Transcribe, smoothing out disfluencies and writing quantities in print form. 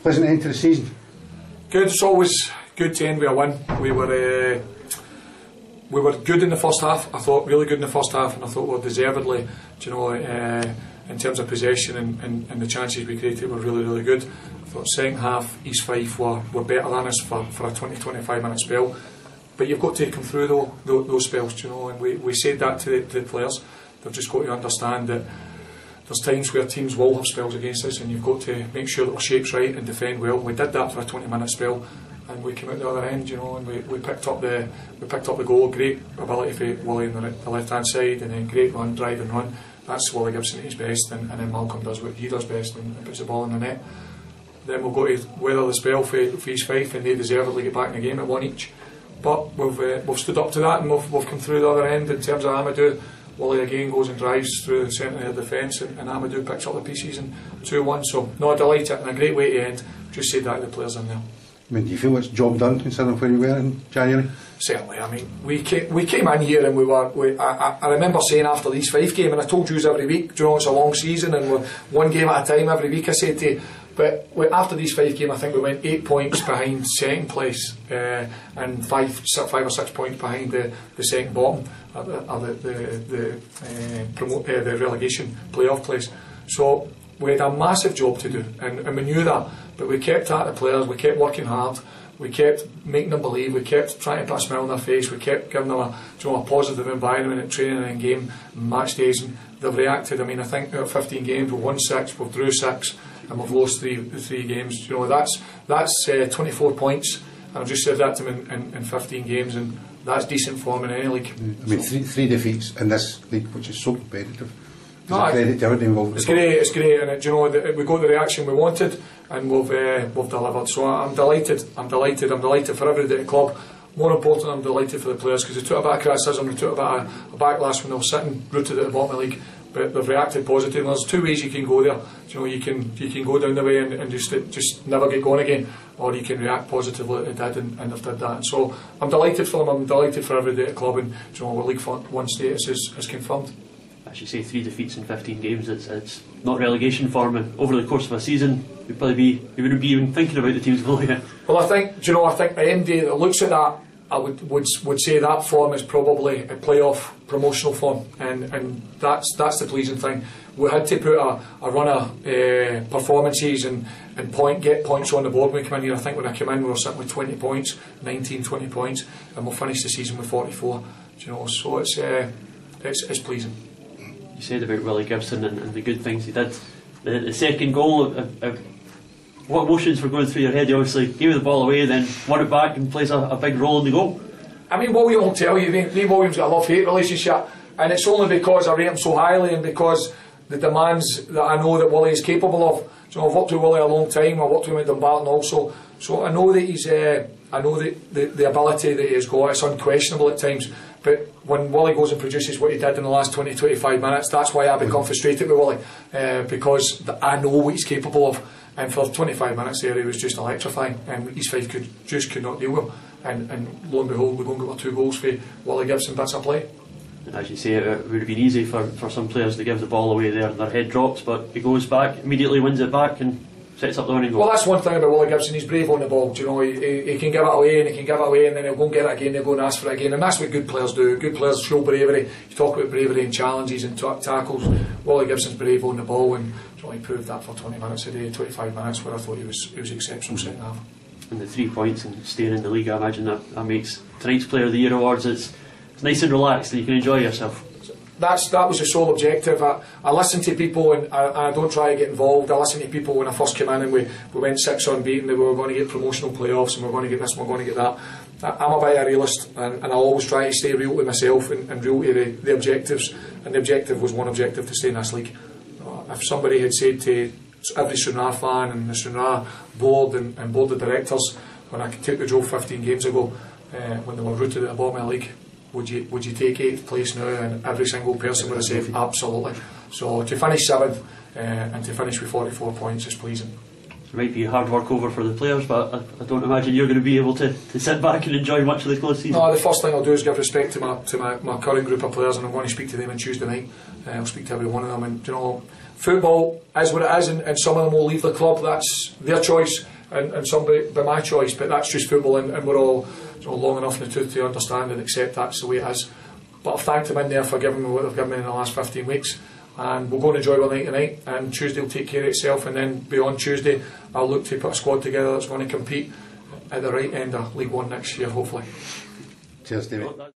Pleasant end to the season. Good. It's always good to end with a win. We were good in the first half. I thought really good in the first half, and I thought we were deservedly, in terms of possession and the chances we created were really good. I thought second half East Fife were better than us for a 20-25 minute spell. But you've got to come through those spells, and we said that to the players. They've just got to understand that there's times where teams will have spells against us, and you've got to make sure that our shape's right and defend well. We did that for a 20-minute spell, and we came out the other end, and we picked up the goal. Great ability for Willie on the left-hand side, and then great run, drive and run. That's Willie Gibson at his best, and then Malcolm does what he does best and puts the ball in the net. Then we've got to weather the spell for East Fife, and they deservedly get back in the game at one each. But we've stood up to that, and we've come through the other end in terms of Amadou. Willie again goes and drives through the centre of the defence, and Amadou picks up the pieces and 2-1. So no, delighted and a great way to end. Just said that to the players in there. I mean, do you feel it's job done considering where you were in January? Certainly. I mean, we came in here and I remember saying after the East Fife game, and I told you every week, it's a long season and we're one game at a time every week, I said to you. But after the East Fife game, I think we went 8 points behind second place and 5 or 6 points behind the second bottom of the relegation playoff place. So we had a massive job to do, and we knew that. But we kept at the players, we kept working hard, we kept making them believe, we kept trying to put a smile on their face, we kept giving them a positive environment at training and game and match days, and they've reacted. I mean, I think out of 15 games we've won 6, we've drew 6, and we've lost three games. That's 24 points, and I've just said that to them in 15 games, and that's decent form in any league. I mean, three defeats in this league, which is so competitive. It's great, and we got the reaction we wanted, and we've delivered. So I'm delighted for everybody at the club. More important, I'm delighted for the players, because they took a bit of criticism, they took a bit of a backlash when they were sitting rooted at the bottom of the league. But they've reacted positively. And there's 2 ways you can go there. You can go down the way and just never get going again, or you can react positively like they did, and they've did that. And so I'm delighted for them. I'm delighted for everybody at the club, and our League One status is confirmed. As you say, 3 defeats in 15 games. It's not relegation form, and over the course of a season, you wouldn't be even thinking about the teams below you. Well, I think anybody that looks at that, I would say that form is probably a playoff promotional form, and that's the pleasing thing. We had to put a run of performances and get points on the board when we came in here. I think when I came in we were sitting with 20 points, 20 points, and we'll finish the season with 44. So it's pleasing. You said about Willie Gibson and the good things he did. The second goal, what emotions were going through your head? He obviously gave the ball away, then won it back and plays a big role in the goal. I mean, William will tell you, me and William's got a love-hate relationship, and it's only because I rate him so highly and because the demands that I know that Willie is capable of. I've worked with Willie a long time. I've worked with him at Dumbarton also, so I know that the ability that he's got. It's unquestionable at times. But when Willie goes and produces what he did in the last 20-25 minutes, that's why I become frustrated with Willie, because I know what he's capable of. And for 25 minutes there, he was just electrifying, and East Fife could not deal with him. And lo and behold, we go and get our 2 goals for Willie Gibson bits of play. And as you say, it would have been easy for some players to give the ball away there, and their head drops, but he goes back, immediately wins it back, and sets up the winning goal. Well, that's one thing about Willie Gibson. He's brave on the ball. He can give it away, and he can give it away, and then he'll go and get it again. He'll go and ask for it again, and that's what good players do. Good players show bravery. You talk about bravery and challenges and tackles. Willie Gibson's brave on the ball, and he proved that for 20 minutes a day, 25 minutes, where I thought he was exceptional second half. And the 3 points and staying in the league, I imagine that makes tonight's Player of the Year awards. It's nice and relaxed, and you can enjoy yourself. That was the sole objective. I listen to people, and I don't try to get involved. I listen to people when I first came in, and we went 6 unbeaten, that we were going to get promotional playoffs, and we were going to get this, and we were going to get that. I'm a bit of a realist, and I always try to stay real to myself and real to the objectives. And the objective was one objective: to stay in this league. If somebody had said to every Stranraer fan and the Stranraer board and board of directors, when I took the job 15 games ago, when they were rooted at the bottom of the league, would you take 8th place now? And every single person would have said absolutely. So to finish 7th and to finish with 44 points is pleasing. It might be hard work over for the players, but I don't imagine you're going to be able to sit back and enjoy much of the close season. No, the first thing I'll do is give respect to my current group of players, and I'm going to speak to them on Tuesday night. I'll speak to every one of them, and football is what it is, and some of them will leave the club. That's their choice. and somebody by my choice, but that's just football, and we're all long enough in the tooth to understand and accept that's the way it is. But I've thanked them in there for giving me what they've given me in the last 15 weeks, and we'll go and enjoy our night tonight, and Tuesday will take care of itself, and then beyond Tuesday I'll look to put a squad together that's going to compete at the right end of League One next year, hopefully. Cheers, David.